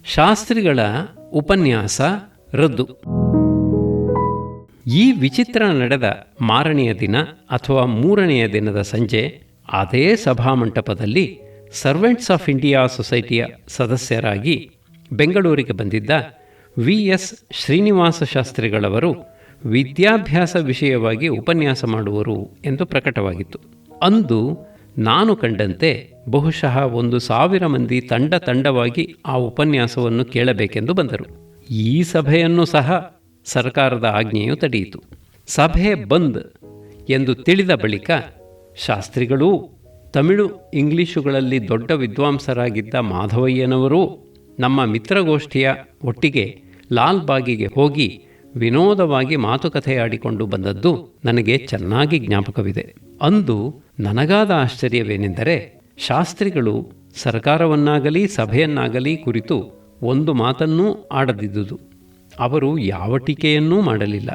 ಶಾಸ್ತ್ರಿಗಳ ಉಪನ್ಯಾಸ ರದ್ದು. ಈ ವಿಚಿತ್ರ ನಡೆದ ಮಾರನೆಯ ದಿನ ಅಥವಾ ಮೂರನೆಯ ದಿನದ ಸಂಜೆ ಅದೇ ಸಭಾಮಂಟಪದಲ್ಲಿ ಸರ್ವೆಂಟ್ಸ್ ಆಫ್ ಇಂಡಿಯಾ ಸೊಸೈಟಿಯ ಸದಸ್ಯರಾಗಿ ಬೆಂಗಳೂರಿಗೆ ಬಂದಿದ್ದ ವಿ.ಎಸ್. ಶ್ರೀನಿವಾಸ ಶಾಸ್ತ್ರಿಗಳವರು ವಿದ್ಯಾಭ್ಯಾಸ ವಿಷಯವಾಗಿ ಉಪನ್ಯಾಸ ಮಾಡುವರು ಎಂದು ಪ್ರಕಟವಾಗಿತ್ತು. ಅಂದು ನಾನು ಕಂಡಂತೆ ಬಹುಶಃ 1,000 ಮಂದಿ ತಂಡವಾಗಿ ಆ ಉಪನ್ಯಾಸವನ್ನು ಕೇಳಬೇಕೆಂದು ಬಂದರು. ಈ ಸಭೆಯನ್ನು ಸಹ ಸರ್ಕಾರದ ಆಜ್ಞೆಯು ತಡೆಯಿತು. ಸಭೆ ಬಂದ್ ಎಂದು ತಿಳಿದ ಬಳಿಕ ಶಾಸ್ತ್ರಿಗಳೂ ತಮಿಳು ಇಂಗ್ಲಿಷುಗಳಲ್ಲಿ ದೊಡ್ಡ ವಿದ್ವಾಂಸರಾಗಿದ್ದ ಮಾಧವಯ್ಯನವರೂ ನಮ್ಮ ಮಿತ್ರಗೋಷ್ಠಿಯ ಒಟ್ಟಿಗೆ ಲಾಲ್ಬಾಗಿಗೆ ಹೋಗಿ ವಿನೋದವಾಗಿ ಮಾತುಕತೆಯಾಡಿಕೊಂಡು ಬಂದದ್ದು ನನಗೆ ಚೆನ್ನಾಗಿ ಜ್ಞಾಪಕವಿದೆ. ಅಂದು ನನಗಾದ ಆಶ್ಚರ್ಯವೇನೆಂದರೆ, ಶಾಸ್ತ್ರಿಗಳು ಸರ್ಕಾರವನ್ನಾಗಲಿ ಸಭೆಯನ್ನಾಗಲಿ ಕುರಿತು ಒಂದು ಮಾತನ್ನೂ ಆಡದಿದ್ದುದು. ಅವರು ಯಾವ ಟೀಕೆಯನ್ನೂ ಮಾಡಲಿಲ್ಲ,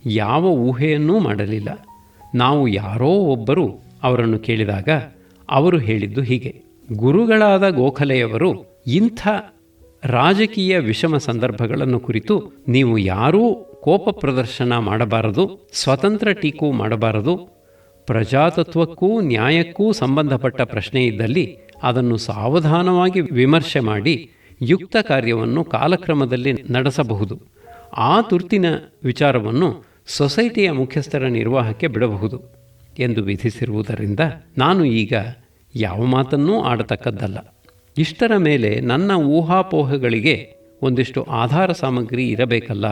ಯಾವ ಊಹೆಯನ್ನೂ ಮಾಡಲಿಲ್ಲ. ನಾವು ಯಾರೋ ಒಬ್ಬರು ಅವರನ್ನು ಕೇಳಿದಾಗ ಅವರು ಹೇಳಿದ್ದು ಹೀಗೆ: ಗುರುಗಳಾದ ಗೋಖಲೆಯವರು ಇಂಥ ರಾಜಕೀಯ ವಿಷಮ ಸಂದರ್ಭಗಳನ್ನು ಕುರಿತು ನೀವು ಯಾರೂ ಕೋಪ ಪ್ರದರ್ಶನ ಮಾಡಬಾರದು, ಸ್ವತಂತ್ರ ಟೀಕು ಮಾಡಬಾರದು. ಪ್ರಜಾತತ್ವಕ್ಕೂ ನ್ಯಾಯಕ್ಕೂ ಸಂಬಂಧಪಟ್ಟ ಪ್ರಶ್ನೆ ಇದ್ದಲ್ಲಿ ಅದನ್ನು ಸಾವಧಾನವಾಗಿ ವಿಮರ್ಶೆ ಮಾಡಿ ಯುಕ್ತ ಕಾರ್ಯವನ್ನು ಕಾಲಕ್ರಮದಲ್ಲಿ ನಡೆಸಬಹುದು. ಆ ತುರ್ತಿನ ವಿಚಾರವನ್ನು ಸೊಸೈಟಿಯ ಮುಖ್ಯಸ್ಥರ ನಿರ್ವಾಹಕ್ಕೆ ಬಿಡಬಹುದು ಎಂದು ವಿಧಿಸಿರುವುದರಿಂದ ನಾನು ಈಗ ಯಾವ ಮಾತನ್ನೂ ಆಡತಕ್ಕದ್ದಲ್ಲ. ಇಷ್ಟರ ಮೇಲೆ ನನ್ನ ಊಹಾಪೋಹಗಳಿಗೆ ಒಂದಿಷ್ಟು ಆಧಾರ ಸಾಮಗ್ರಿ ಇರಬೇಕಲ್ಲ.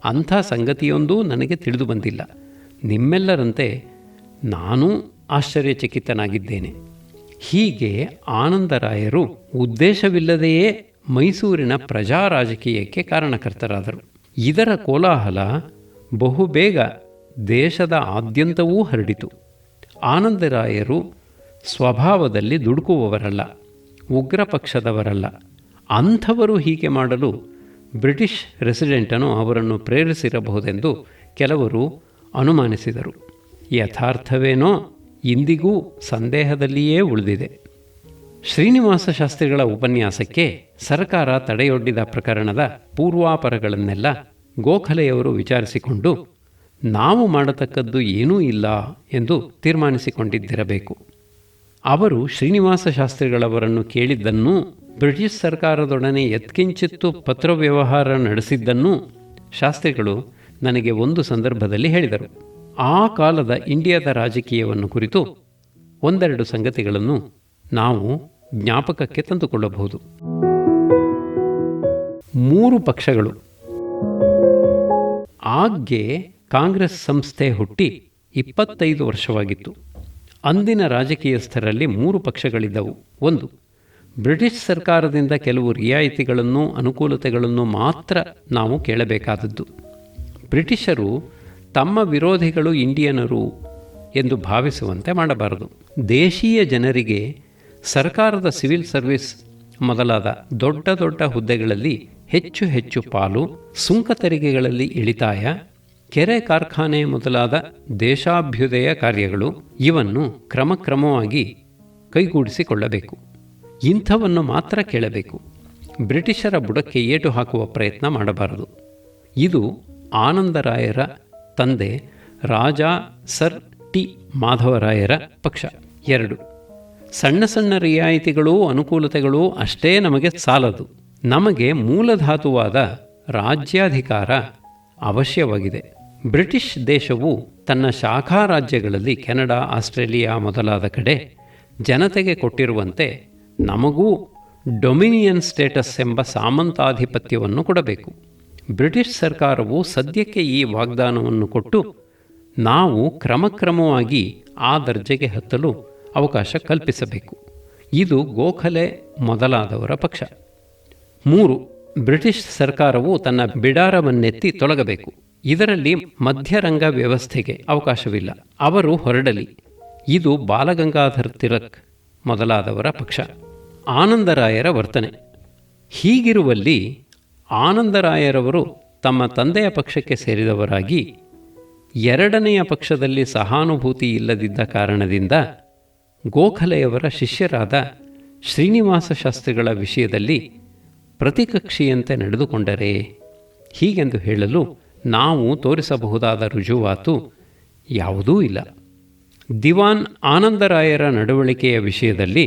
ಅಂಥ ಸಂಗತಿಯೊಂದೂ ನನಗೆ ತಿಳಿದು ಬಂದಿಲ್ಲ. ನಿಮ್ಮೆಲ್ಲರಂತೆ ನಾನೂ ಆಶ್ಚರ್ಯಚಕಿತನಾಗಿದ್ದೇನೆ. ಹೀಗೆ ಆನಂದರಾಯರು ಉದ್ದೇಶವಿಲ್ಲದೆಯೇ ಮೈಸೂರಿನ ಪ್ರಜಾ ರಾಜಕೀಯಕ್ಕೆ ಕಾರಣಕರ್ತರಾದರು. ಇದರ ಕೋಲಾಹಲ ಬಹುಬೇಗ ದೇಶದ ಆದ್ಯಂತವೂ ಹರಡಿತು. ಆನಂದರಾಯರು ಸ್ವಭಾವದಲ್ಲಿ ದುಡುಕುವವರಲ್ಲ, ಉಗ್ರ ಪಕ್ಷದವರಲ್ಲ. ಅಂಥವರು ಹೀಗೆ ಮಾಡಲು ಬ್ರಿಟಿಷ್ ರೆಸಿಡೆಂಟನು ಅವರನ್ನು ಪ್ರೇರಿಸಿರಬಹುದೆಂದು ಕೆಲವರು ಅನುಮಾನಿಸಿದರು. ಯಥಾರ್ಥವೇನೋ ಇಂದಿಗೂ ಸಂದೇಹದಲ್ಲಿಯೇ ಉಳಿದಿದೆ. ಶ್ರೀನಿವಾಸ ಶಾಸ್ತ್ರಿಗಳ ಉಪನ್ಯಾಸಕ್ಕೆ ಸರ್ಕಾರ ತಡೆಯೊಡ್ಡಿದ ಪ್ರಕರಣದ ಪೂರ್ವಾಪರಗಳನ್ನೆಲ್ಲ ಗೋಖಲೆಯವರು ವಿಚಾರಿಸಿಕೊಂಡು ನಾವು ಮಾಡತಕ್ಕದ್ದು ಏನೂ ಇಲ್ಲ ಎಂದು ತೀರ್ಮಾನಿಸಿಕೊಂಡಿದ್ದಿರಬೇಕು. ಅವರು ಶ್ರೀನಿವಾಸ ಶಾಸ್ತ್ರಿಗಳವರನ್ನು ಕೇಳಿದ್ದನ್ನೂ ಬ್ರಿಟಿಷ್ ಸರ್ಕಾರದೊಡನೆ ಯತ್ಕಿಂಚಿತ್ತು ಪತ್ರವ್ಯವಹಾರ ನಡೆಸಿದ್ದನ್ನೂ ಶಾಸ್ತ್ರಿಗಳು ನನಗೆ ಒಂದು ಸಂದರ್ಭದಲ್ಲಿ ಹೇಳಿದರು. ಆ ಕಾಲದ ಇಂಡಿಯಾದ ರಾಜಕೀಯವನ್ನು ಕುರಿತು ಒಂದೆರಡು ಸಂಗತಿಗಳನ್ನು ನಾವು ಜ್ಞಾಪಕಕ್ಕೆ ತಂದುಕೊಳ್ಳಬಹುದು. 3 ಪಕ್ಷಗಳು. ಆಗ್ಗೆ ಕಾಂಗ್ರೆಸ್ ಸಂಸ್ಥೆ ಹುಟ್ಟಿ 25 ವರ್ಷವಾಗಿತ್ತು. ಅಂದಿನ ರಾಜಕೀಯಸ್ಥರಲ್ಲಿ 3 ಪಕ್ಷಗಳಿದ್ದವು. ಒಂದು, ಬ್ರಿಟಿಷ್ ಸರ್ಕಾರದಿಂದ ಕೆಲವು ರಿಯಾಯಿತಿಗಳನ್ನು ಅನುಕೂಲತೆಗಳನ್ನು ಮಾತ್ರ ನಾವು ಕೇಳಬೇಕಾದದ್ದು. ಬ್ರಿಟಿಷರು ತಮ್ಮ ವಿರೋಧಿಗಳು ಇಂಡಿಯನರು ಎಂದು ಭಾವಿಸುವಂತೆ ಮಾಡಬಾರದು. ದೇಶೀಯ ಜನರಿಗೆ ಸರ್ಕಾರದ ಸಿವಿಲ್ ಸರ್ವಿಸ್ ಮೊದಲಾದ ದೊಡ್ಡ ದೊಡ್ಡ ಹುದ್ದೆಗಳಲ್ಲಿ ಹೆಚ್ಚು ಹೆಚ್ಚು ಪಾಲು, ಸುಂಕ ತೆರಿಗೆಗಳಲ್ಲಿ ಇಳಿತಾಯ, ಕೆರೆ ಕಾರ್ಖಾನೆ ಮೊದಲಾದ ದೇಶಾಭ್ಯುದಯ ಕಾರ್ಯಗಳು ಇವನ್ನು ಕ್ರಮಕ್ರಮವಾಗಿ ಕೈಗೂಡಿಸಿಕೊಳ್ಳಬೇಕು. ಇಂಥವನ್ನು ಮಾತ್ರ ಕೇಳಬೇಕು. ಬ್ರಿಟಿಷರ ಬುಡಕ್ಕೆ ಏಟು ಹಾಕುವ ಪ್ರಯತ್ನ ಮಾಡಬಾರದು. ಇದು ಆನಂದರಾಯರ ತಂದೆ ರಾಜ ಸರ್ ಟಿ ಮಾಧವರಾಯರ ಪಕ್ಷ. 2, ಸಣ್ಣ ಸಣ್ಣ ರಿಯಾಯಿತಿಗಳೂ ಅನುಕೂಲತೆಗಳೂ ಅಷ್ಟೇ ನಮಗೆ ಸಾಲದು. ನಮಗೆ ಮೂಲಧಾತುವಾದ ರಾಜ್ಯಾಧಿಕಾರ ಅವಶ್ಯವಾಗಿದೆ. ಬ್ರಿಟಿಷ್ ದೇಶವು ತನ್ನ ಶಾಖಾ ರಾಜ್ಯಗಳಲ್ಲಿ ಕೆನಡಾ, ಆಸ್ಟ್ರೇಲಿಯಾ ಮೊದಲಾದ ಕಡೆ ಜನತೆಗೆ ಕೊಟ್ಟಿರುವಂತೆ ನಮಗೂ ಡೊಮಿನಿಯನ್ ಸ್ಟೇಟಸ್ ಎಂಬ ಸಾಮಂತಾಧಿಪತ್ಯವನ್ನು ಕೊಡಬೇಕು. ಬ್ರಿಟಿಷ್ ಸರ್ಕಾರವು ಸದ್ಯಕ್ಕೆ ಈ ವಾಗ್ದಾನವನ್ನು ಕೊಟ್ಟು ನಾವು ಕ್ರಮಕ್ರಮವಾಗಿ ಆ ದರ್ಜೆಗೆ ಹತ್ತಲು ಅವಕಾಶ ಕಲ್ಪಿಸಬೇಕು. ಇದು ಗೋಖಲೆ ಮೊದಲಾದವರ ಪಕ್ಷ. 3, ಬ್ರಿಟಿಷ್ ಸರ್ಕಾರವು ತನ್ನ ಬಿಡಾರವನ್ನೆತ್ತಿ ತೊಲಗಬೇಕು. ಇದರಲ್ಲಿ ಮಧ್ಯರಂಗ ವ್ಯವಸ್ಥೆಗೆ ಅವಕಾಶವಿಲ್ಲ. ಅವರು ಹೊರಡಲಿ. ಇದು ಬಾಲಗಂಗಾಧರ್ ತಿಲಕ್ ಮೊದಲಾದವರ ಪಕ್ಷ. ಆನಂದರಾಯರ ವರ್ತನೆ. ಹೀಗಿರುವಲ್ಲಿ ಆನಂದರಾಯರವರು ತಮ್ಮ ತಂದೆಯ ಪಕ್ಷಕ್ಕೆ ಸೇರಿದವರಾಗಿ ಎರಡನೆಯ ಪಕ್ಷದಲ್ಲಿ ಸಹಾನುಭೂತಿ ಇಲ್ಲದಿದ್ದ ಕಾರಣದಿಂದ ಗೋಖಲೆಯವರ ಶಿಷ್ಯರಾದ ಶ್ರೀನಿವಾಸ ಶಾಸ್ತ್ರಿಗಳ ವಿಷಯದಲ್ಲಿ ಪ್ರತಿಕಕ್ಷಿಯಂತೆ ನಡೆದುಕೊಂಡರೆ? ಹೀಗೆಂದು ಹೇಳಲು ನಾವು ತೋರಿಸಬಹುದಾದ ರುಜುವಾತು ಯಾವುದೂ ಇಲ್ಲ. ದಿವಾನ್ ಆನಂದರಾಯರ ನಡವಳಿಕೆಯ ವಿಷಯದಲ್ಲಿ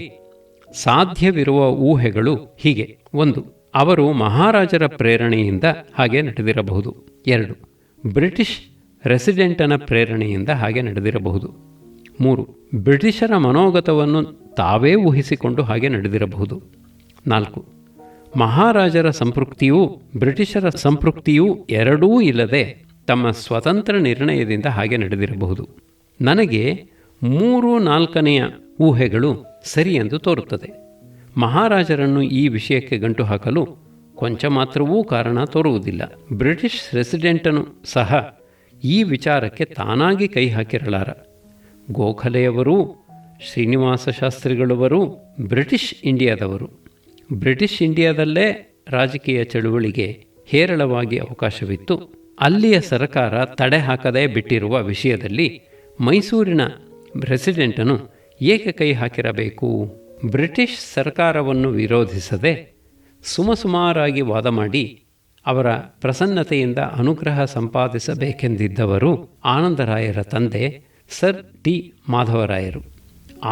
ಸಾಧ್ಯವಿರುವ ಊಹೆಗಳು ಹೀಗೆ: 1. ಅವರು ಮಹಾರಾಜರ ಪ್ರೇರಣೆಯಿಂದ ಹಾಗೆ ನಡೆದಿರಬಹುದು. 2. ಬ್ರಿಟಿಷ್ ರೆಸಿಡೆಂಟನ ಪ್ರೇರಣೆಯಿಂದ ಹಾಗೆ ನಡೆದಿರಬಹುದು. 3. ಬ್ರಿಟಿಷರ ಮನೋಗತವನ್ನು ತಾವೇ ಊಹಿಸಿಕೊಂಡು ಹಾಗೆ ನಡೆದಿರಬಹುದು. 4. ಮಹಾರಾಜರ ಸಂಪೃಕ್ತಿಯೂ ಬ್ರಿಟಿಷರ ಸಂಪೃಕ್ತಿಯೂ ಎರಡೂ ಇಲ್ಲದೆ ತಮ್ಮ ಸ್ವತಂತ್ರ ನಿರ್ಣಯದಿಂದ ಹಾಗೆ ನಡೆದಿರಬಹುದು. ನನಗೆ 3/4ನೆಯ ಊಹೆಗಳು ಸರಿ ಎಂದು ತೋರುತ್ತದೆ. ಮಹಾರಾಜರನ್ನು ಈ ವಿಷಯಕ್ಕೆ ಗಂಟು ಹಾಕಲು ಕೊಂಚ ಮಾತ್ರವೂ ಕಾರಣ ತೋರುವುದಿಲ್ಲ. ಬ್ರಿಟಿಷ್ ರೆಸಿಡೆಂಟನು ಸಹ ಈ ವಿಚಾರಕ್ಕೆ ತಾನಾಗಿ ಕೈ ಹಾಕಿರಲಾರ. ಗೋಖಲೆಯವರೂ ಶ್ರೀನಿವಾಸ ಶಾಸ್ತ್ರಿಗಳವರು ಬ್ರಿಟಿಷ್ ಇಂಡಿಯಾದವರು. ಬ್ರಿಟಿಷ್ ಇಂಡಿಯಾದಲ್ಲೇ ರಾಜಕೀಯ ಚಳುವಳಿಗೆ ಹೇರಳವಾಗಿ ಅವಕಾಶವಿತ್ತು. ಅಲ್ಲಿಯ ಸರಕಾರ ತಡೆ ಹಾಕದೇ ಬಿಟ್ಟಿರುವ ವಿಷಯದಲ್ಲಿ ಮೈಸೂರಿನ ರೆಸಿಡೆಂಟನು ಏಕೆ ಕೈ ಹಾಕಿರಬೇಕು? ಬ್ರಿಟಿಷ್ ಸರ್ಕಾರವನ್ನು ವಿರೋಧಿಸದೆ ಸುಮಾರಾಗಿ ವಾದ ಮಾಡಿ ಅವರ ಪ್ರಸನ್ನತೆಯಿಂದ ಅನುಗ್ರಹ ಸಂಪಾದಿಸಬೇಕೆಂದಿದ್ದವರು ಆನಂದರಾಯರ ತಂದೆ ಸರ್ ಟಿ ಮಾಧವರಾಯರು.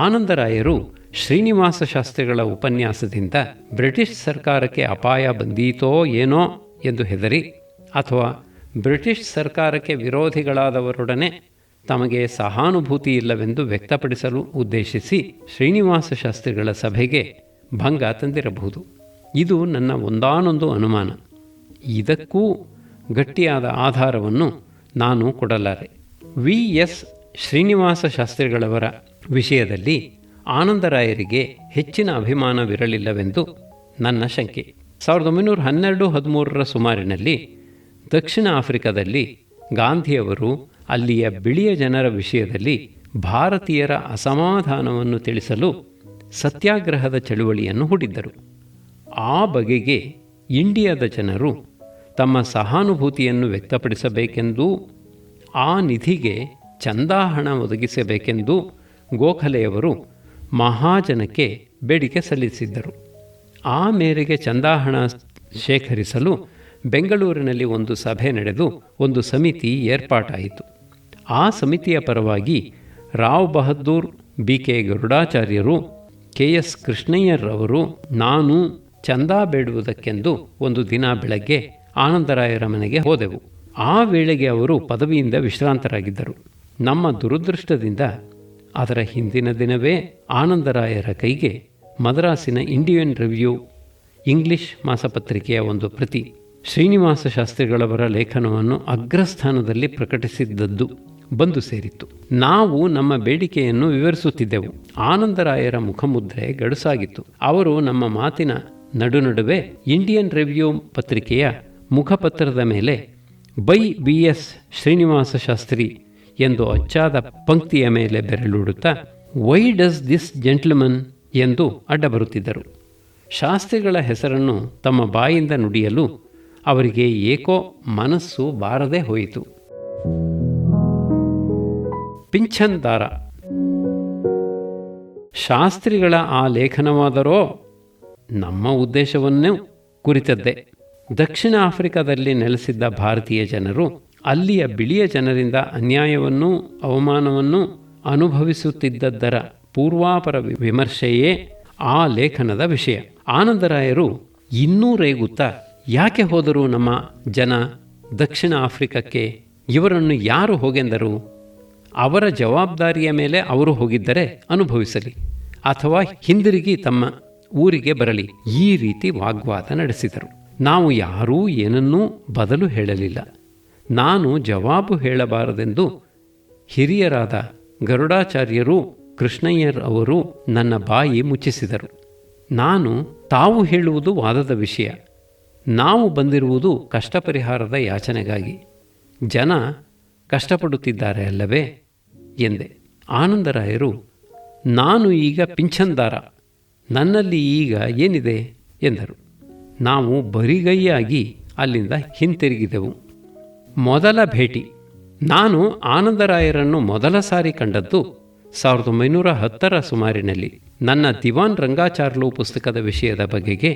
ಆನಂದರಾಯರು ಶ್ರೀನಿವಾಸ ಶಾಸ್ತ್ರಿಗಳ ಉಪನ್ಯಾಸದಿಂದ ಬ್ರಿಟಿಷ್ ಸರ್ಕಾರಕ್ಕೆ ಅಪಾಯ ಬಂದೀತೋ ಏನೋ ಎಂದು ಹೆದರಿ, ಅಥವಾ ಬ್ರಿಟಿಷ್ ಸರ್ಕಾರಕ್ಕೆ ವಿರೋಧಿಗಳಾದವರೊಡನೆ ತಮಗೆ ಸಹಾನುಭೂತಿ ಇಲ್ಲವೆಂದು ವ್ಯಕ್ತಪಡಿಸಲು ಉದ್ದೇಶಿಸಿ ಶ್ರೀನಿವಾಸ ಶಾಸ್ತ್ರಿಗಳ ಸಭೆಗೆ ಭಂಗ ತಂದಿರಬಹುದು. ಇದು ನನ್ನ ಒಂದಾನೊಂದು ಅನುಮಾನ. ಇದಕ್ಕೂ ಗಟ್ಟಿಯಾದ ಆಧಾರವನ್ನು ನಾನು ಕೊಡಲಾರೆ. ವಿ ಎಸ್ ಶ್ರೀನಿವಾಸ ಶಾಸ್ತ್ರಿಗಳವರ ವಿಷಯದಲ್ಲಿ ಆನಂದರಾಯರಿಗೆ ಹೆಚ್ಚಿನ ಅಭಿಮಾನವಿರಲಿಲ್ಲವೆಂದು ನನ್ನ ಶಂಕೆ. 1912-13 ಸುಮಾರಿನಲ್ಲಿ ದಕ್ಷಿಣ ಆಫ್ರಿಕಾದಲ್ಲಿ ಗಾಂಧಿಯವರು ಅಲ್ಲಿಯ ಬಿಳಿಯ ಜನರ ವಿಷಯದಲ್ಲಿ ಭಾರತೀಯರ ಅಸಮಾಧಾನವನ್ನು ತಿಳಿಸಲು ಸತ್ಯಾಗ್ರಹದ ಚಳುವಳಿಯನ್ನು ಹೂಡಿದ್ದರು. ಆ ಬಗೆಗೆ ಇಂಡಿಯಾದ ಜನರು ತಮ್ಮ ಸಹಾನುಭೂತಿಯನ್ನು ವ್ಯಕ್ತಪಡಿಸಬೇಕೆಂದೂ ಆ ನಿಧಿಗೆ ಚಂದಾ ಹಣ ಒದಗಿಸಬೇಕೆಂದೂ ಗೋಖಲೆಯವರು ಮಹಾಜನಕ್ಕೆ ಬೇಡಿಕೆ ಸಲ್ಲಿಸಿದ್ದರು. ಆ ಮೇರೆಗೆ ಚಂದಾ ಹಣ ಶೇಖರಿಸಲು ಬೆಂಗಳೂರಿನಲ್ಲಿ ಒಂದು ಸಭೆ ನಡೆದು ಒಂದು ಸಮಿತಿ ಏರ್ಪಾಟಾಯಿತು. ಆ ಸಮಿತಿಯ ಪರವಾಗಿ ರಾವ್ ಬಹದ್ದೂರ್, ಬಿ ಕೆ ಗರುಡಾಚಾರ್ಯರು, ಕೆ ಎಸ್ ಕೃಷ್ಣಯ್ಯರವರು, ನಾನು ಚಂದಾ ಬೇಡುವುದಕ್ಕೆಂದು ಒಂದು ದಿನ ಬೆಳಗ್ಗೆ ಆನಂದರಾಯರ ಮನೆಗೆ ಹೋದೆವು. ಆ ವೇಳೆಗೆ ಅವರು ಪದವಿಯಿಂದ ವಿಶ್ರಾಂತರಾಗಿದ್ದರು. ನಮ್ಮ ದುರದೃಷ್ಟದಿಂದ ಅದರ ಹಿಂದಿನ ದಿನವೇ ಆನಂದರಾಯರ ಕೈಗೆ ಮದ್ರಾಸಿನ ಇಂಡಿಯನ್ ರಿವ್ಯೂ ಇಂಗ್ಲಿಷ್ ಮಾಸಪತ್ರಿಕೆಯ ಒಂದು ಪ್ರತಿ ಶ್ರೀನಿವಾಸ ಶಾಸ್ತ್ರಿಗಳವರ ಲೇಖನವನ್ನು ಅಗ್ರಸ್ಥಾನದಲ್ಲಿ ಪ್ರಕಟಿಸಿದ್ದದ್ದು ಬಂದು ಸೇರಿತ್ತು. ನಾವು ನಮ್ಮ ಬೇಡಿಕೆಯನ್ನು ವಿವರಿಸುತ್ತಿದ್ದೆವು. ಆನಂದರಾಯರ ಮುಖಮುದ್ರೆ ಗಡುಸಾಗಿತ್ತು. ಅವರು ನಮ್ಮ ಮಾತಿನ ನಡುವೆ ಇಂಡಿಯನ್ ರಿವ್ಯೂ ಪತ್ರಿಕೆಯ ಮುಖಪತ್ರದ ಮೇಲೆ by B S Srinivasa Shastri ಎಂದು ಅಚ್ಚಾದ ಪಂಕ್ತಿಯ ಮೇಲೆ ಬೆರಳುಡುತ್ತಾ ವೈ ಡಸ್ ದಿಸ್ ಜೆಂಟ್ಲ್ಮನ್ ಎಂದು ಅಡ್ಡ ಬರುತ್ತಿದ್ದರು. ಶಾಸ್ತ್ರಿಗಳ ಹೆಸರನ್ನು ತಮ್ಮ ಬಾಯಿಂದ ನುಡಿಯಲು ಅವರಿಗೆ ಏಕೋ ಮನಸ್ಸು ಬಾರದೆ ಹೋಯಿತು. ಪಿಂಚನ್ ದಾರ ಶಾಸ್ತ್ರಿಗಳ ಆ ಲೇಖನವಾದರೋ ನಮ್ಮ ಉದ್ದೇಶವನ್ನೂ ಕುರಿತದ್ದೇ. ದಕ್ಷಿಣ ಆಫ್ರಿಕಾದಲ್ಲಿ ನೆಲೆಸಿದ್ದ ಭಾರತೀಯ ಜನರು ಅಲ್ಲಿಯ ಬಿಳಿಯ ಜನರಿಂದ ಅನ್ಯಾಯವನ್ನೂ ಅವಮಾನವನ್ನೂ ಅನುಭವಿಸುತ್ತಿದ್ದದ್ದರ ಪೂರ್ವಾಪರ ವಿಮರ್ಶೆಯೇ ಆ ಲೇಖನದ ವಿಷಯ. ಆನಂದರಾಯರು ಇನ್ನೂ ರೇಗುತ್ತಾ, ಯಾಕೆ ಹೋದರು ನಮ್ಮ ಜನ ದಕ್ಷಿಣ ಆಫ್ರಿಕಕ್ಕೆ? ಇವರನ್ನು ಯಾರು ಹೋಗೆಂದರು? ಅವರ ಜವಾಬ್ದಾರಿಯ ಮೇಲೆ ಅವರು ಹೋಗಿದ್ದರೆ ಅನುಭವಿಸಲಿ, ಅಥವಾ ಹಿಂದಿರುಗಿ ತಮ್ಮ ಊರಿಗೆ ಬರಲಿ. ಈ ರೀತಿ ವಾಗ್ವಾದ ನಡೆಸಿದರು. ನಾವು ಯಾರೂ ಏನನ್ನೂ ಬದಲು ಹೇಳಲಿಲ್ಲ. ನಾನು ಜವಾಬು ಹೇಳಬಾರದೆಂದು ಹಿರಿಯರಾದ ಗರುಡಾಚಾರ್ಯರು, ಕೃಷ್ಣಯ್ಯರ್ ಅವರು ನನ್ನ ಬಾಯಿ ಮುಚ್ಚಿಸಿದರು. ನಾನು ತಾವು ಹೇಳುವುದು ವಾದದ ವಿಷಯ, ನಾವು ಬಂದಿರುವುದು ಕಷ್ಟ ಪರಿಹಾರದ ಯಾಚನೆಗಾಗಿ. ಜನ ಕಷ್ಟಪಡುತ್ತಿದ್ದಾರೆ ಅಲ್ಲವೇ ಎಂದೆ. ಆನಂದರಾಯರು, ನಾನು ಈಗ ಪಿಂಚನ್ದಾರ, ನನ್ನಲ್ಲಿ ಈಗ ಏನಿದೆ ಎಂದರು. ನಾವು ಬರಿಗೈಯಾಗಿ ಅಲ್ಲಿಂದ ಹಿಂತಿರುಗಿದೆವು. ಮೊದಲ ಭೇಟಿ. ನಾನು ಆನಂದರಾಯರನ್ನು ಮೊದಲ ಸಾರಿ ಕಂಡದ್ದು 1910 ಸುಮಾರಿನಲ್ಲಿ. ನನ್ನ ದಿವಾನ್ ರಂಗಾಚಾರ್ಲು ಪುಸ್ತಕದ ವಿಷಯದ ಬಗೆಗೆ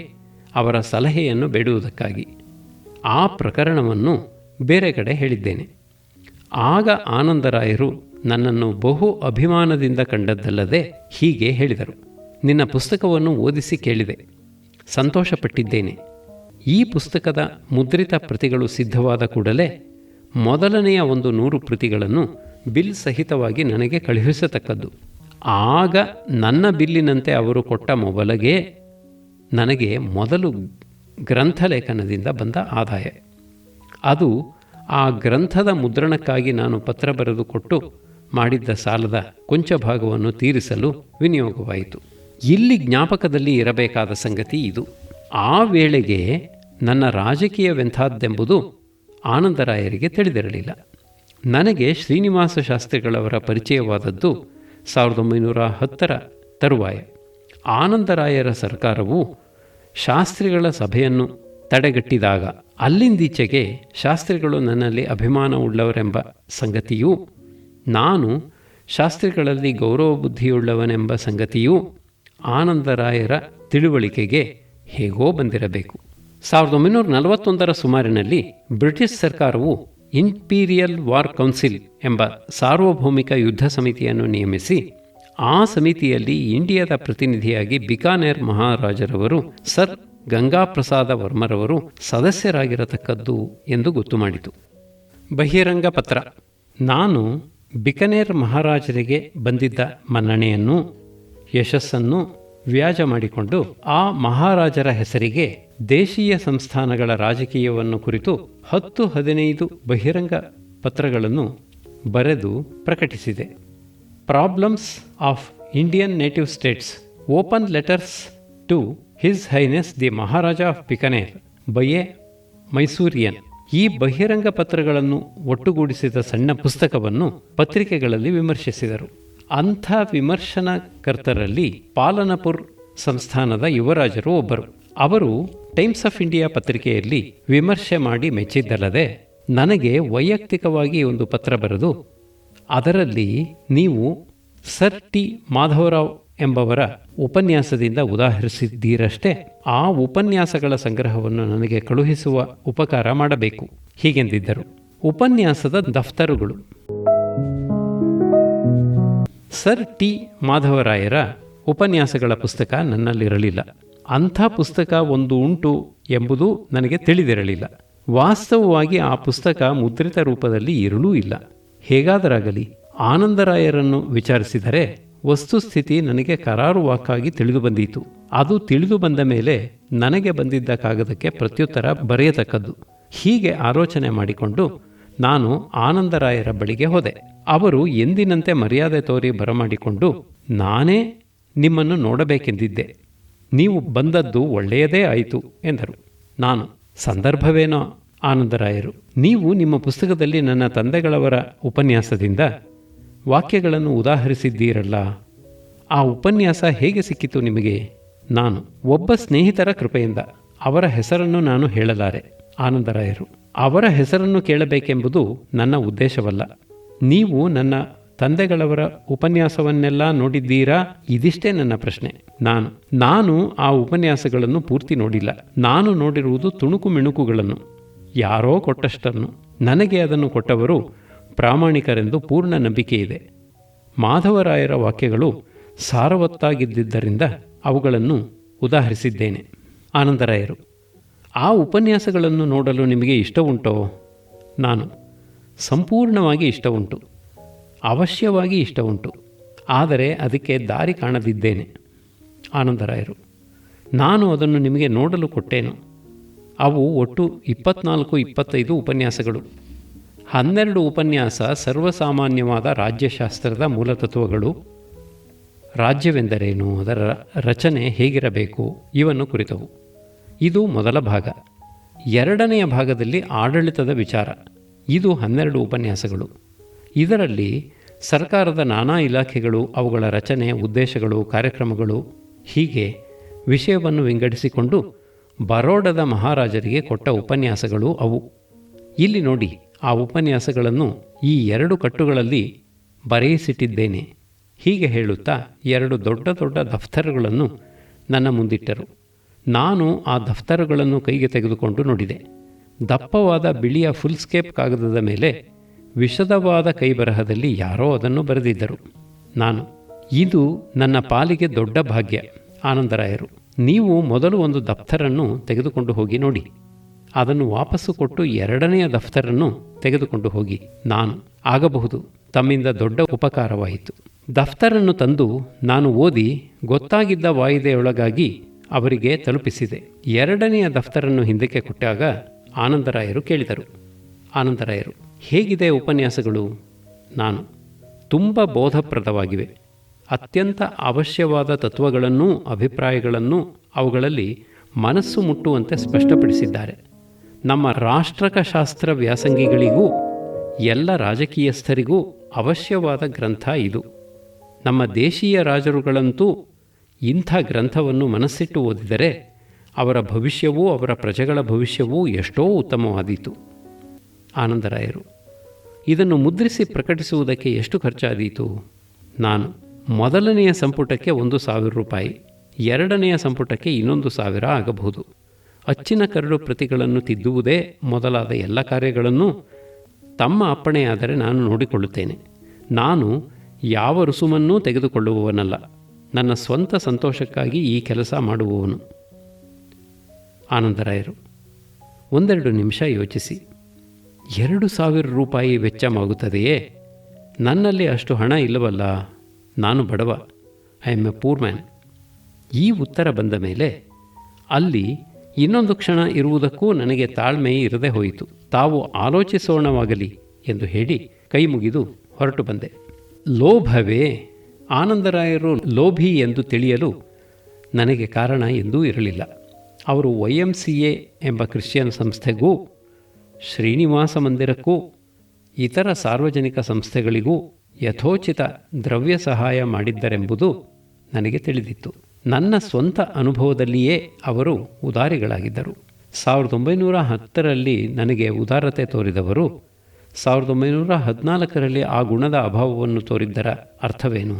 ಅವರ ಸಲಹೆಯನ್ನು ಬೇಡುವುದಕ್ಕಾಗಿ. ಆ ಪ್ರಕರಣವನ್ನು ಬೇರೆ ಕಡೆ ಹೇಳಿದ್ದೇನೆ. ಆಗ ಆನಂದರಾಯರು ನನ್ನನ್ನು ಬಹು ಅಭಿಮಾನದಿಂದ ಕಂಡದ್ದಲ್ಲದೆ ಹೀಗೆ ಹೇಳಿದರು: ನಿನ್ನ ಪುಸ್ತಕವನ್ನು ಓದಿಸಿ ಕೇಳಿದೆ, ಸಂತೋಷಪಟ್ಟಿದ್ದೇನೆ. ಈ ಪುಸ್ತಕದ ಮುದ್ರಿತ ಪ್ರತಿಗಳು ಸಿದ್ಧವಾದ ಕೂಡಲೇ ಮೊದಲನೆಯ 100 ಪ್ರತಿಗಳನ್ನು ಬಿಲ್ ಸಹಿತವಾಗಿ ನನಗೆ ಕಳುಹಿಸತಕ್ಕದ್ದು. ಆಗ ನನ್ನ ಬಿಲ್ಲಿನಂತೆ ಅವರು ಕೊಟ್ಟ ಮೊಬಲಗೇ ನನಗೆ ಮೊದಲು ಗ್ರಂಥಲೇಖನದಿಂದ ಬಂದ ಆದಾಯ. ಅದು ಆ ಗ್ರಂಥದ ಮುದ್ರಣಕ್ಕಾಗಿ ನಾನು ಪತ್ರ ಬರೆದು ಕೊಟ್ಟು ಮಾಡಿದ್ದ ಸಾಲದ ಕೊಂಚ ಭಾಗವನ್ನು ತೀರಿಸಲು ವಿನಿಯೋಗವಾಯಿತು. ಇಲ್ಲಿ ಜ್ಞಾಪಕದಲ್ಲಿ ಇರಬೇಕಾದ ಸಂಗತಿ ಇದು: ಆ ವೇಳೆಗೆ ನನ್ನ ರಾಜಕೀಯವೆಂಥದ್ದೆಂಬುದು ಆನಂದರಾಯರಿಗೆ ತಿಳಿದಿರಲಿಲ್ಲ. ನನಗೆ ಶ್ರೀನಿವಾಸ ಶಾಸ್ತ್ರಿಗಳವರ ಪರಿಚಯವಾದದ್ದು 1910ರ ತರುವಾಯ. ಆನಂದರಾಯರ ಸರ್ಕಾರವು ಶಾಸ್ತ್ರಿಗಳ ಸಭೆಯನ್ನು ತಡೆಗಟ್ಟಿದಾಗ ಅಲ್ಲಿಂದೀಚೆಗೆ ಶಾಸ್ತ್ರಿಗಳು ನನ್ನಲ್ಲಿ ಅಭಿಮಾನವುಳ್ಳವರೆಂಬ ಸಂಗತಿಯೂ ನಾನು ಶಾಸ್ತ್ರಿಗಳಲ್ಲಿ ಗೌರವ ಬುದ್ಧಿಯುಳ್ಳವನೆಂಬ ಸಂಗತಿಯೂ ಆನಂದರಾಯರ ತಿಳುವಳಿಕೆಗೆ ಹೇಗೋ ಬಂದಿರಬೇಕು. 1941ರ ಸುಮಾರಿನಲ್ಲಿ ಬ್ರಿಟಿಷ್ ಸರ್ಕಾರವು ಇಂಪೀರಿಯಲ್ ವಾರ್ ಕೌನ್ಸಿಲ್ ಎಂಬ ಸಾರ್ವಭೌಮಿಕ ಯುದ್ಧ ಸಮಿತಿಯನ್ನು ನೇಮಿಸಿ, ಆ ಸಮಿತಿಯಲ್ಲಿ ಇಂಡಿಯಾದ ಪ್ರತಿನಿಧಿಯಾಗಿ ಬಿಕಾನೇರ್ ಮಹಾರಾಜರವರು ಸರ್ ಗಂಗಾಪ್ರಸಾದ ವರ್ಮರವರು ಸದಸ್ಯರಾಗಿರತಕ್ಕದ್ದು ಎಂದು ಗೊತ್ತು ಮಾಡಿತು. ಬಹಿರಂಗ ಪತ್ರ. ನಾನು ಬಿಕನೇರ್ ಮಹಾರಾಜರಿಗೆ ಬಂದಿದ್ದ ಮನ್ನಣೆಯನ್ನು, ಯಶಸ್ಸನ್ನು ವ್ಯಾಜ ಮಾಡಿಕೊಂಡು ಆ ಮಹಾರಾಜರ ಹೆಸರಿಗೆ ದೇಶೀಯ ಸಂಸ್ಥಾನಗಳ ರಾಜಕೀಯವನ್ನು ಕುರಿತು 10-15 ಬಹಿರಂಗ ಪತ್ರಗಳನ್ನು ಬರೆದು ಪ್ರಕಟಿಸಿದೆ. Problems of Indian native states, open letters to his highness the Maharaja of Bikaner by a Mysorean. ಈ ಬಹಿರಂಗ ಪತ್ರಗಳನ್ನು ಒಟ್ಟುಗೂಡಿಸಿದ ಸಣ್ಣ ಪುಸ್ತಕವನ್ನು ಪತ್ರಿಕೆಗಳಲ್ಲಿ ವಿಮರ್ಶಿಸಿದರು. ಅಂಥ ವಿಮರ್ಶನಕರ್ತರಲ್ಲಿ ಪಾಲನಪುರ್ ಸಂಸ್ಥಾನದ ಯುವರಾಜರು ಒಬ್ಬರು. ಅವರು ಟೈಮ್ಸ್ ಆಫ್ ಇಂಡಿಯಾ ಪತ್ರಿಕೆಯಲ್ಲಿ ವಿಮರ್ಶೆ ಮಾಡಿ ಮೆಚ್ಚಿದ್ದಲ್ಲದೆ ನನಗೆ ವೈಯಕ್ತಿಕವಾಗಿ ಒಂದು ಪತ್ರ ಬರೆದು ಅದರಲ್ಲಿ ನೀವು ಸರ್ ಟಿ ಮಾಧವರಾವ್ ಎಂಬವರ ಉಪನ್ಯಾಸದಿಂದ ಉದಾಹರಿಸಿದ್ದೀರಷ್ಟೇ, ಆ ಉಪನ್ಯಾಸಗಳ ಸಂಗ್ರಹವನ್ನು ನನಗೆ ಕಳುಹಿಸುವ ಉಪಕಾರ ಮಾಡಬೇಕು ಹೀಗೆಂದಿದ್ದರು. ಉಪನ್ಯಾಸದ ದಫ್ತರುಗಳು. ಸರ್ ಟಿ ಮಾಧವರಾಯರ ಉಪನ್ಯಾಸಗಳ ಪುಸ್ತಕ ನನ್ನಲ್ಲಿರಲಿಲ್ಲ. ಅಂಥ ಪುಸ್ತಕ ಒಂದು ಉಂಟು ಎಂಬುದು ನನಗೆ ತಿಳಿದಿರಲಿಲ್ಲ. ವಾಸ್ತವವಾಗಿ ಆ ಪುಸ್ತಕ ಮುದ್ರಿತ ರೂಪದಲ್ಲಿ ಇರಲೂ ಇಲ್ಲ. ಹೇಗಾದರಾಗಲಿ ಆನಂದರಾಯರನ್ನು ವಿಚಾರಿಸಿದರೆ ವಸ್ತುಸ್ಥಿತಿ ನನಗೆ ಕರಾರುವಾಕ್ಕಾಗಿ ತಿಳಿದು ಬಂದೀತು. ಅದು ತಿಳಿದು ಬಂದ ಮೇಲೆ ನನಗೆ ಬಂದಿದ್ದ ಕಾಗದಕ್ಕೆ ಪ್ರತ್ಯುತ್ತರ ಬರೆಯತಕ್ಕದ್ದು. ಹೀಗೆ ಆಲೋಚನೆ ಮಾಡಿಕೊಂಡು ನಾನು ಆನಂದರಾಯರ ಬಳಿಗೆ ಹೋದೆ. ಅವರು ಎಂದಿನಂತೆ ಮರ್ಯಾದೆ ತೋರಿ ಬರಮಾಡಿಕೊಂಡು, ನಾನೇ ನಿಮ್ಮನ್ನು ನೋಡಬೇಕೆಂದಿದ್ದೆ, ನೀವು ಬಂದದ್ದು ಒಳ್ಳೆಯದೇ ಆಯಿತು ಎಂದರು. ನಾನು, ಸಂದರ್ಭವೇನೋ ಆನಂದರಾಯರು, ನೀವು ನಿಮ್ಮ ಪುಸ್ತಕದಲ್ಲಿ ನನ್ನ ತಂದೆಗಳವರ ಉಪನ್ಯಾಸದಿಂದ ವಾಕ್ಯಗಳನ್ನು ಉದಾಹರಿಸಿದ್ದೀರಲ್ಲ, ಆ ಉಪನ್ಯಾಸ ಹೇಗೆ ಸಿಕ್ಕಿತು ನಿಮಗೆ? ನಾನು, ಒಬ್ಬ ಸ್ನೇಹಿತರ ಕೃಪೆಯಿಂದ. ಅವರ ಹೆಸರನ್ನು ನಾನು ಹೇಳಲಾರೆ. ಆನಂದರಾಯರು, ಅವರ ಹೆಸರನ್ನು ಕೇಳಬೇಕೆಂಬುದು ನನ್ನ ಉದ್ದೇಶವಲ್ಲ. ನೀವು ನನ್ನ ತಂದೆಗಳವರ ಉಪನ್ಯಾಸವನ್ನೆಲ್ಲ ನೋಡಿದ್ದೀರಾ? ಇದಿಷ್ಟೇ ನನ್ನ ಪ್ರಶ್ನೆ. ನಾನು ಆ ಉಪನ್ಯಾಸಗಳನ್ನು ಪೂರ್ತಿ ನೋಡಿಲ್ಲ. ನಾನು ನೋಡಿರುವುದು ತುಣುಕು ಮಿಣುಕುಗಳನ್ನು, ಯಾರೋ ಕೊಟ್ಟಷ್ಟನ್ನು. ನನಗೆ ಅದನ್ನು ಕೊಟ್ಟವರು ಪ್ರಾಮಾಣಿಕರೆಂದು ಪೂರ್ಣ ನಂಬಿಕೆ ಇದೆ. ಮಾಧವರಾಯರ ವಾಕ್ಯಗಳು ಸಾರವತ್ತಾಗಿದ್ದರಿಂದ ಅವುಗಳನ್ನು ಉದಾಹರಿಸಿದ್ದೇನೆ. ಆನಂದರಾಯರು, ಆ ಉಪನ್ಯಾಸಗಳನ್ನು ನೋಡಲು ನಿಮಗೆ ಇಷ್ಟ ಉಂಟೋ? ನಾನು, ಸಂಪೂರ್ಣವಾಗಿ ಇಷ್ಟ ಉಂಟು, ಅವಶ್ಯವಾಗಿ ಇಷ್ಟ ಉಂಟು. ಆದರೆ ಅದಕ್ಕೆ ದಾರಿ ಕಾಣದಿದ್ದೇನೆ. ಆನಂದರಾಯರು, ನಾನು ಅದನ್ನು ನಿಮಗೆ ನೋಡಲು ಕೊಟ್ಟೇನು. ಅವು ಒಟ್ಟು 24-25 ಉಪನ್ಯಾಸಗಳು. 12 ಉಪನ್ಯಾಸ ಸರ್ವಸಾಮಾನ್ಯವಾದ ರಾಜ್ಯಶಾಸ್ತ್ರದ ಮೂಲತತ್ವಗಳು, ರಾಜ್ಯವೆಂದರೇನು, ಅದರ ರಚನೆ ಹೇಗಿರಬೇಕು ಇವನ್ನು ಕುರಿತವು. ಇದು ಮೊದಲ ಭಾಗ. ಎರಡನೆಯ ಭಾಗದಲ್ಲಿ ಆಡಳಿತದ ವಿಚಾರ. ಇದು 12 ಉಪನ್ಯಾಸಗಳು. ಇದರಲ್ಲಿ ಸರ್ಕಾರದ ನಾನಾ ಇಲಾಖೆಗಳು, ಅವುಗಳ ರಚನೆ, ಉದ್ದೇಶಗಳು, ಕಾರ್ಯಕ್ರಮಗಳು, ಹೀಗೆ ವಿಷಯವನ್ನು ವಿಂಗಡಿಸಿಕೊಂಡು ಬರೋಡದ ಮಹಾರಾಜರಿಗೆ ಕೊಟ್ಟ ಉಪನ್ಯಾಸಗಳು ಅವು. ಇಲ್ಲಿ ನೋಡಿ, ಆ ಉಪನ್ಯಾಸಗಳನ್ನು ಈ 2 ಕಟ್ಟುಗಳಲ್ಲಿ ಬರೆಯಿಸಿಟ್ಟಿದ್ದೇನೆ. ಹೀಗೆ ಹೇಳುತ್ತಾ 2 ದೊಡ್ಡ ದೊಡ್ಡ ದಫ್ತರುಗಳನ್ನು ನನ್ನ ಮುಂದಿಟ್ಟರು. ನಾನು ಆ ದಫ್ತರುಗಳನ್ನು ಕೈಗೆ ತೆಗೆದುಕೊಂಡು ನೋಡಿದೆ. ದಪ್ಪವಾದ ಬಿಳಿಯ ಫುಲ್ಸ್ಕೇಪ್ ಕಾಗದದ ಮೇಲೆ ವಿಶದವಾದ ಕೈಬರಹದಲ್ಲಿ ಯಾರೋ ಅದನ್ನು ಬರೆದಿದ್ದರು. ನಾನು, ಇದು ನನ್ನ ಪಾಲಿಗೆ ದೊಡ್ಡ ಭಾಗ್ಯ. ಆನಂದರಾಯರು, ನೀವು ಮೊದಲು ಒಂದು ದಫ್ತರನ್ನು ತೆಗೆದುಕೊಂಡು ಹೋಗಿ ನೋಡಿ, ಅದನ್ನು ವಾಪಸ್ಸು ಕೊಟ್ಟು ಎರಡನೆಯ ದಫ್ತರನ್ನು ತೆಗೆದುಕೊಂಡು ಹೋಗಿ. ನಾನು, ಆಗಬಹುದು, ತಮ್ಮಿಂದ ದೊಡ್ಡ ಉಪಕಾರವಾಯಿತು. ದಫ್ತರನ್ನು ತಂದು ನಾನು ಓದಿ ಗೊತ್ತಾಗಿದ್ದ ವಾಯಿದೆಯೊಳಗಾಗಿ ಅವರಿಗೆ ತಲುಪಿಸಿದೆ. ಎರಡನೆಯ ದಫ್ತರನ್ನು ಹಿಂದಕ್ಕೆ ಕೊಟ್ಟಾಗ ಆನಂದರಾಯರು ಕೇಳಿದರು. ಆನಂದರಾಯರು, ಹೇಗಿದೆ ಉಪನ್ಯಾಸಗಳು? ನಾನು, ತುಂಬ ಬೋಧಪ್ರದವಾಗಿವೆ. ಅತ್ಯಂತ ಅವಶ್ಯವಾದ ತತ್ವಗಳನ್ನೂ ಅಭಿಪ್ರಾಯಗಳನ್ನೂ ಅವುಗಳಲ್ಲಿ ಮನಸ್ಸು ಮುಟ್ಟುವಂತೆ ಸ್ಪಷ್ಟಪಡಿಸಿದ್ದಾರೆ. ನಮ್ಮ ರಾಷ್ಟ್ರಕಶಾಸ್ತ್ರ ವ್ಯಾಸಂಗಿಗಳಿಗೂ ಎಲ್ಲ ರಾಜಕೀಯಸ್ಥರಿಗೂ ಅವಶ್ಯವಾದ ಗ್ರಂಥ ಇದು. ನಮ್ಮ ದೇಶೀಯ ರಾಜರುಗಳಂತೂ ಇಂಥ ಗ್ರಂಥವನ್ನು ಮನಸ್ಸಿಟ್ಟು ಓದಿದರೆ ಅವರ ಭವಿಷ್ಯವೂ ಅವರ ಪ್ರಜೆಗಳ ಭವಿಷ್ಯವೂ ಎಷ್ಟೋ ಉತ್ತಮವಾದೀತು. ಆನಂದರಾಯರು, ಇದನ್ನು ಮುದ್ರಿಸಿ ಪ್ರಕಟಿಸುವುದಕ್ಕೆ ಎಷ್ಟು ಖರ್ಚಾದೀತು? ನಾನು, ಮೊದಲನೆಯ ಸಂಪುಟಕ್ಕೆ 1,000 ರೂಪಾಯಿ, ಎರಡನೆಯ ಸಂಪುಟಕ್ಕೆ 1,000 ಆಗಬಹುದು. ಅಚ್ಚಿನ ಕರಡು ಪ್ರತಿಗಳನ್ನು ತಿದ್ದುವುದೇ ಮೊದಲಾದ ಎಲ್ಲ ಕಾರ್ಯಗಳನ್ನು ತಮ್ಮ ಅಪ್ಪಣೆಯಾದರೆ ನಾನು ನೋಡಿಕೊಳ್ಳುತ್ತೇನೆ. ನಾನು ಯಾವ ರುಸುಮನ್ನೂ ತೆಗೆದುಕೊಳ್ಳುವವನಲ್ಲ. ನನ್ನ ಸ್ವಂತ ಸಂತೋಷಕ್ಕಾಗಿ ಈ ಕೆಲಸ ಮಾಡುವವನು. ಆನಂದರಾಯರು, 1-2 ನಿಮಿಷ ಯೋಚಿಸಿ. 2,000 ರೂಪಾಯಿ ವೆಚ್ಚವಾಗುತ್ತದೆಯೇ? ನನ್ನಲ್ಲಿ ಅಷ್ಟು ಹಣ ಇಲ್ಲವಲ್ಲ. ನಾನು ಬಡವ. I am A poor man. ಈ ಉತ್ತರ ಬಂದ ಮೇಲೆ ಅಲ್ಲಿ ಇನ್ನೊಂದು ಕ್ಷಣ ಇರುವುದಕ್ಕೂ ನನಗೆ ತಾಳ್ಮೆ ಇರದೆ ಹೋಯಿತು. ತಾವು ಆಲೋಚಿಸೋಣವಾಗಲಿ ಎಂದು ಹೇಳಿ ಕೈ ಮುಗಿದು ಹೊರಟು ಬಂದೆ. ಲೋಭವೇ? ಆನಂದರಾಯರು ಲೋಭಿ ಎಂದು ತಿಳಿಯಲು ನನಗೆ ಕಾರಣ ಎಂದೂ ಇರಲಿಲ್ಲ. ಅವರು YMCA ಎಂಬ ಕ್ರಿಶ್ಚಿಯನ್ ಸಂಸ್ಥೆಗೂ, ಶ್ರೀನಿವಾಸ ಮಂದಿರಕ್ಕೂ, ಇತರ ಸಾರ್ವಜನಿಕ ಸಂಸ್ಥೆಗಳಿಗೂ ಯಥೋಚಿತ ದ್ರವ್ಯ ಸಹಾಯ ಮಾಡಿದ್ದರೆಂಬುದು ನನಗೆ ತಿಳಿದಿತ್ತು. ನನ್ನ ಸ್ವಂತ ಅನುಭವದಲ್ಲಿಯೇ ಅವರು ಉದಾರಿಗಳಾಗಿದ್ದರು. 1910ರಲ್ಲಿ ನನಗೆ ಉದಾರತೆ ತೋರಿದವರು 1914ರಲ್ಲಿ ಆ ಗುಣದ ಅಭಾವವನ್ನು ತೋರಿದ್ದರ ಅರ್ಥವೇನು?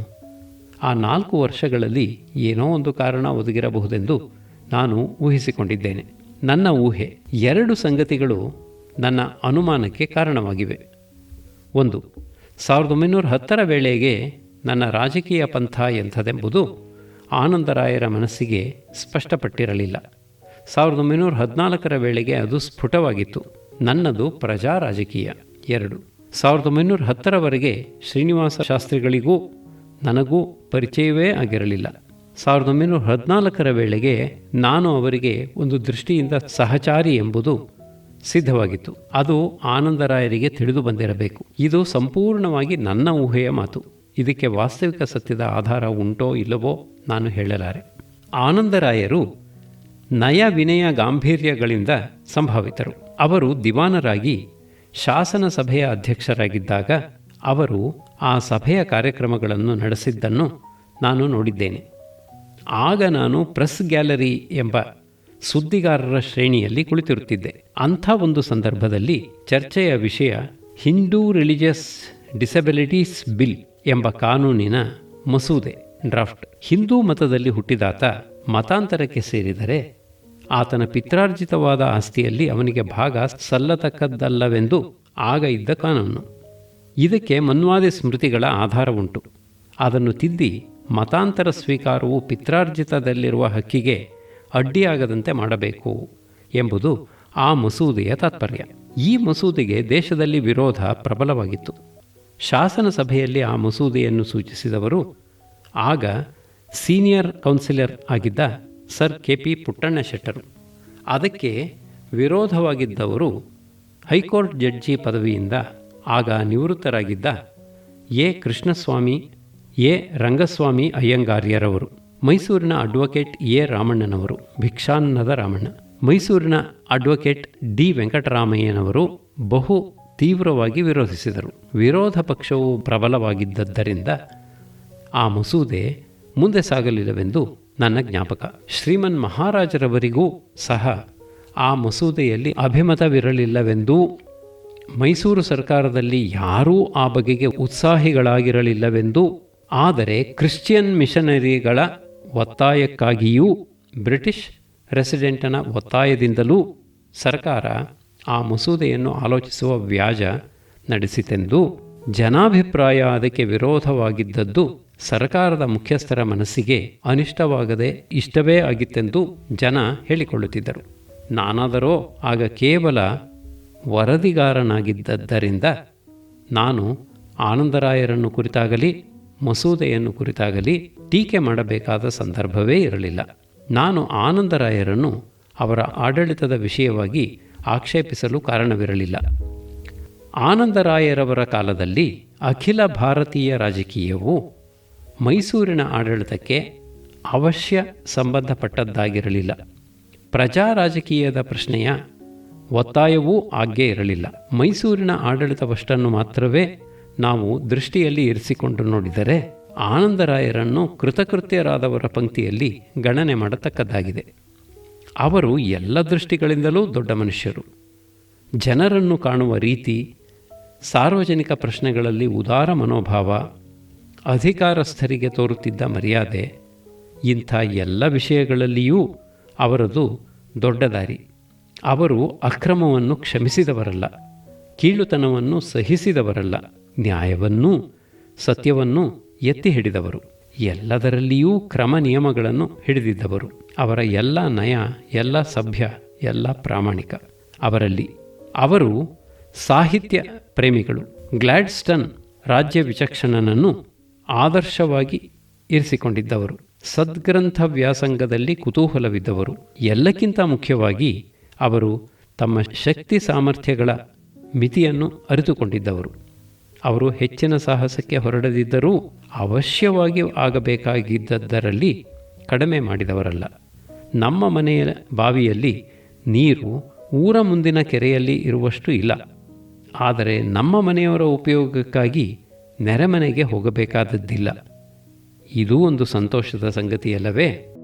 ಆ 4 ವರ್ಷಗಳಲ್ಲಿ ಏನೋ ಒಂದು ಕಾರಣ ಒದಗಿರಬಹುದೆಂದು ನಾನು ಊಹಿಸಿಕೊಂಡಿದ್ದೇನೆ. ನನ್ನ ಊಹೆ 2 ಸಂಗತಿಗಳು ನನ್ನ ಅನುಮಾನಕ್ಕೆ ಕಾರಣವಾಗಿವೆ. 1, 1910ರ ವೇಳೆಗೆ ನನ್ನ ರಾಜಕೀಯ ಪಂಥ ಎಂಥದೆಂಬುದು ಆನಂದರಾಯರ ಮನಸ್ಸಿಗೆ ಸ್ಪಷ್ಟಪಟ್ಟಿರಲಿಲ್ಲ. 1914ರ ವೇಳೆಗೆ ಅದು ಸ್ಫುಟವಾಗಿತ್ತು. ನನ್ನದು ಪ್ರಜಾ ರಾಜಕೀಯ. 2, 1910ರವರೆಗೆ ಶ್ರೀನಿವಾಸ ಶಾಸ್ತ್ರಿಗಳಿಗೂ ನನಗೂ ಪರಿಚಯವೇ ಆಗಿರಲಿಲ್ಲ. 1914ರ ವೇಳೆಗೆ ನಾನು ಅವರಿಗೆ ಒಂದು ದೃಷ್ಟಿಯಿಂದ ಸಹಚಾರಿ ಎಂಬುದು ಸಿದ್ಧವಾಗಿತ್ತು. ಅದು ಆನಂದರಾಯರಿಗೆ ತಿಳಿದು ಬಂದಿರಬೇಕು. ಇದು ಸಂಪೂರ್ಣವಾಗಿ ನನ್ನ ಊಹೆಯ ಮಾತು. ಇದಕ್ಕೆ ವಾಸ್ತವಿಕ ಸತ್ಯದ ಆಧಾರ ಉಂಟೋ ಇಲ್ಲವೋ ನಾನು ಹೇಳಲಾರೆ. ಆನಂದರಾಯರು ನಯ ವಿನಯ ಗಾಂಭೀರ್ಯಗಳಿಂದ ಸಂಭಾವಿತರು. ಅವರು ದಿವಾನರಾಗಿ ಶಾಸನ ಸಭೆಯ ಅಧ್ಯಕ್ಷರಾಗಿದ್ದಾಗ ಅವರು ಆ ಸಭೆಯ ಕಾರ್ಯಕ್ರಮಗಳನ್ನು ನಡೆಸಿದ್ದನ್ನು ನಾನು ನೋಡಿದ್ದೇನೆ. ಆಗ ನಾನು ಪ್ರೆಸ್ ಗ್ಯಾಲರಿ ಎಂಬ ಸುದ್ದಿಗಾರರ ಶ್ರೇಣಿಯಲ್ಲಿ ಕುಳಿತಿರುತ್ತಿದ್ದೆ. ಅಂಥ ಒಂದು ಸಂದರ್ಭದಲ್ಲಿ ಚರ್ಚೆಯ ವಿಷಯ ಹಿಂದೂ ರಿಲಿಜಿಯಸ್ ಡಿಸೆಬಿಲಿಟೀಸ್ ಬಿಲ್ ಎಂಬ ಕಾನೂನಿನ ಮಸೂದೆ ಡ್ರಾಫ್ಟ್. ಹಿಂದೂ ಮತದಲ್ಲಿ ಹುಟ್ಟಿದಾತ ಮತಾಂತರಕ್ಕೆ ಸೇರಿದರೆ ಆತನ ಪಿತ್ರಾರ್ಜಿತವಾದ ಆಸ್ತಿಯಲ್ಲಿ ಅವನಿಗೆ ಭಾಗ ಸಲ್ಲತಕ್ಕದ್ದಲ್ಲವೆಂದು ಆಗ ಇದ್ದ ಕಾನೂನು. ಇದಕ್ಕೆ ಮನ್ವಾದಿ ಸ್ಮೃತಿಗಳ ಆಧಾರ ಉಂಟು. ಅದನ್ನು ತಿದ್ದಿ ಮತಾಂತರ ಸ್ವೀಕಾರವು ಪಿತ್ರಾರ್ಜಿತದಲ್ಲಿರುವ ಹಕ್ಕಿಗೆ ಅಡ್ಡಿಯಾಗದಂತೆ ಮಾಡಬೇಕು ಎಂಬುದು ಆ ಮಸೂದೆಯ ತಾತ್ಪರ್ಯ. ಈ ಮಸೂದೆಗೆ ದೇಶದಲ್ಲಿ ವಿರೋಧ ಪ್ರಬಲವಾಗಿತ್ತು. ಶಾಸನ ಸಭೆಯಲ್ಲಿ ಆ ಮಸೂದೆಯನ್ನು ಸೂಚಿಸಿದವರು ಆಗ ಸೀನಿಯರ್ ಕೌನ್ಸಿಲರ್ ಆಗಿದ್ದ ಸರ್ KP ಪುಟ್ಟಣ್ಣ ಶೆಟ್ಟರು. ಅದಕ್ಕೆ ವಿರೋಧವಾಗಿದ್ದವರು ಹೈಕೋರ್ಟ್ ಜಡ್ಜಿ ಪದವಿಯಿಂದ ಆಗ ನಿವೃತ್ತರಾಗಿದ್ದ ಎ ಕೃಷ್ಣಸ್ವಾಮಿ, ಎ ರಂಗಸ್ವಾಮಿ ಅಯ್ಯಂಗಾರ್ಯರವರು, ಮೈಸೂರಿನ ಅಡ್ವೊಕೇಟ್ ಎ ರಾಮಣ್ಣನವರು, ಭಿಕ್ಷಾನ್ನದ ರಾಮಣ್ಣ, ಮೈಸೂರಿನ ಅಡ್ವೊಕೇಟ್ ಡಿ ವೆಂಕಟರಾಮಯ್ಯನವರು ಬಹು ತೀವ್ರವಾಗಿ ವಿರೋಧಿಸಿದರು. ವಿರೋಧ ಪಕ್ಷವು ಪ್ರಬಲವಾಗಿದ್ದರಿಂದ ಆ ಮಸೂದೆ ಮುಂದೆ ಸಾಗಲಿಲ್ಲವೆಂದು ನನ್ನ ಜ್ಞಾಪಕ. ಶ್ರೀಮನ್ ಮಹಾರಾಜರವರಿಗೂ ಸಹ ಆ ಮಸೂದೆಯಲ್ಲಿ ಅಭಿಮತವಿರಲಿಲ್ಲವೆಂದೂ, ಮೈಸೂರು ಸರ್ಕಾರದಲ್ಲಿ ಯಾರೂ ಆ ಬಗೆಗೆ ಉತ್ಸಾಹಿಗಳಾಗಿರಲಿಲ್ಲವೆಂದೂ, ಆದರೆ ಕ್ರಿಶ್ಚಿಯನ್ ಮಿಷನರಿಗಳ ಒತ್ತಾಯಕ್ಕಾಗಿಯೂ ಬ್ರಿಟಿಷ್ ರೆಸಿಡೆಂಟನ ಒತ್ತಾಯದಿಂದಲೂ ಸರ್ಕಾರ ಆ ಮಸೂದೆಯನ್ನು ಆಲೋಚಿಸುವ ವ್ಯಾಜ ನಡೆಸಿತೆಂದು, ಜನಾಭಿಪ್ರಾಯ ಅದಕ್ಕೆ ವಿರೋಧವಾಗಿದ್ದದ್ದು ಸರ್ಕಾರದ ಮುಖ್ಯಸ್ಥರ ಮನಸ್ಸಿಗೆ ಅನಿಷ್ಟವಾಗದೆ ಇಷ್ಟವೇ ಆಗಿತ್ತೆಂದು ಜನ ಹೇಳಿಕೊಳ್ಳುತ್ತಿದ್ದರು. ನಾನಾದರೋ ಆಗ ಕೇವಲ ವರದಿಗಾರನಾಗಿದ್ದರಿಂದ ನಾನು ಆನಂದರಾಯರನ್ನು ಕುರಿತಾಗಲಿ ಮಸೂದೆಯನ್ನು ಕುರಿತಾಗಲಿ ಟೀಕೆ ಮಾಡಬೇಕಾದ ಸಂದರ್ಭವೇ ಇರಲಿಲ್ಲ. ನಾನು ಆನಂದರಾಯರನ್ನು ಅವರ ಆಡಳಿತದ ವಿಷಯವಾಗಿ ಆಕ್ಷೇಪಿಸಲು ಕಾರಣವಿರಲಿಲ್ಲ. ಆನಂದರಾಯರವರ ಕಾಲದಲ್ಲಿ ಅಖಿಲ ಭಾರತೀಯ ರಾಜಕೀಯವು ಮೈಸೂರಿನ ಆಡಳಿತಕ್ಕೆ ಅವಶ್ಯ ಸಂಬಂಧಪಟ್ಟದ್ದಾಗಿರಲಿಲ್ಲ. ಪ್ರಜಾ ರಾಜಕೀಯದ ಪ್ರಶ್ನೆಯ ಒತ್ತಾಯವೂ ಆಗ್ಗೆ ಇರಲಿಲ್ಲ. ಮೈಸೂರಿನ ಆಡಳಿತವಷ್ಟನ್ನು ಮಾತ್ರವೇ ನಾವು ದೃಷ್ಟಿಯಲ್ಲಿ ಇರಿಸಿಕೊಂಡು ನೋಡಿದರೆ ಆನಂದರಾಯರನ್ನು ಕೃತಕೃತ್ಯರಾದವರ ಪಂಕ್ತಿಯಲ್ಲಿ ಗಣನೆ ಮಾಡತಕ್ಕದ್ದಾಗಿದೆ. ಅವರು ಎಲ್ಲ ದೃಷ್ಟಿಗಳಿಂದಲೂ ದೊಡ್ಡ ಮನುಷ್ಯರು. ಜನರನ್ನು ಕಾಣುವ ರೀತಿ, ಸಾರ್ವಜನಿಕ ಪ್ರಶ್ನೆಗಳಲ್ಲಿ ಉದಾರ ಮನೋಭಾವ, ಅಧಿಕಾರಸ್ಥರಿಗೆ ತೋರುತ್ತಿದ್ದ ಮರ್ಯಾದೆ, ಇಂಥ ಎಲ್ಲ ವಿಷಯಗಳಲ್ಲಿಯೂ ಅವರದು ದೊಡ್ಡ ದಾರಿ. ಅವರು ಅಕ್ರಮವನ್ನು ಕ್ಷಮಿಸಿದವರಲ್ಲ, ಕೀಳುತನವನ್ನು ಸಹಿಸಿದವರಲ್ಲ, ನ್ಯಾಯವನ್ನೂ ಸತ್ಯವನ್ನೂ ಎತ್ತಿ ಹಿಡಿದವರು, ಎಲ್ಲದರಲ್ಲಿಯೂ ಕ್ರಮ ನಿಯಮಗಳನ್ನು ಹಿಡಿದಿದ್ದವರು. ಅವರ ಎಲ್ಲ ನಯ, ಎಲ್ಲ ಸಭ್ಯ, ಎಲ್ಲ ಪ್ರಾಮಾಣಿಕ ಅವರಲ್ಲಿ. ಅವರು ಸಾಹಿತ್ಯ ಪ್ರೇಮಿಗಳು. ಗ್ಲಾಡ್ಸ್ಟನ್ ರಾಜ್ಯ ವಿಚಕ್ಷಣನನ್ನು ಆದರ್ಶವಾಗಿ ಇರಿಸಿಕೊಂಡಿದ್ದವರು. ಸದ್ಗ್ರಂಥ ವ್ಯಾಸಂಗದಲ್ಲಿ ಕುತೂಹಲವಿದ್ದವರು. ಎಲ್ಲಕ್ಕಿಂತ ಮುಖ್ಯವಾಗಿ ಅವರು ತಮ್ಮ ಶಕ್ತಿ ಸಾಮರ್ಥ್ಯಗಳ ಮಿತಿಯನ್ನು ಅರಿತುಕೊಂಡಿದ್ದವರು. ಅವರು ಹೆಚ್ಚಿನ ಸಾಹಸಕ್ಕೆ ಹೊರಡದಿದ್ದರೂ ಅವಶ್ಯವಾಗಿ ಆಗಬೇಕಾಗಿದ್ದದರಲ್ಲಿ ಕಡಿಮೆ ಮಾಡಿದವರಲ್ಲ. ನಮ್ಮ ಮನೆಯ ಬಾವಿಯಲ್ಲಿ ನೀರು ಊರ ಮುಂದಿನ ಕೆರೆಯಲ್ಲಿ ಇರುವಷ್ಟು ಇಲ್ಲ. ಆದರೆ ನಮ್ಮ ಮನೆಯವರ ಉಪಯೋಗಕ್ಕಾಗಿ ನೆರೆಮನೆಗೆ ಹೋಗಬೇಕಾದದ್ದಿಲ್ಲ. ಇದೂ ಒಂದು ಸಂತೋಷದ ಸಂಗತಿಯಲ್ಲವೇ?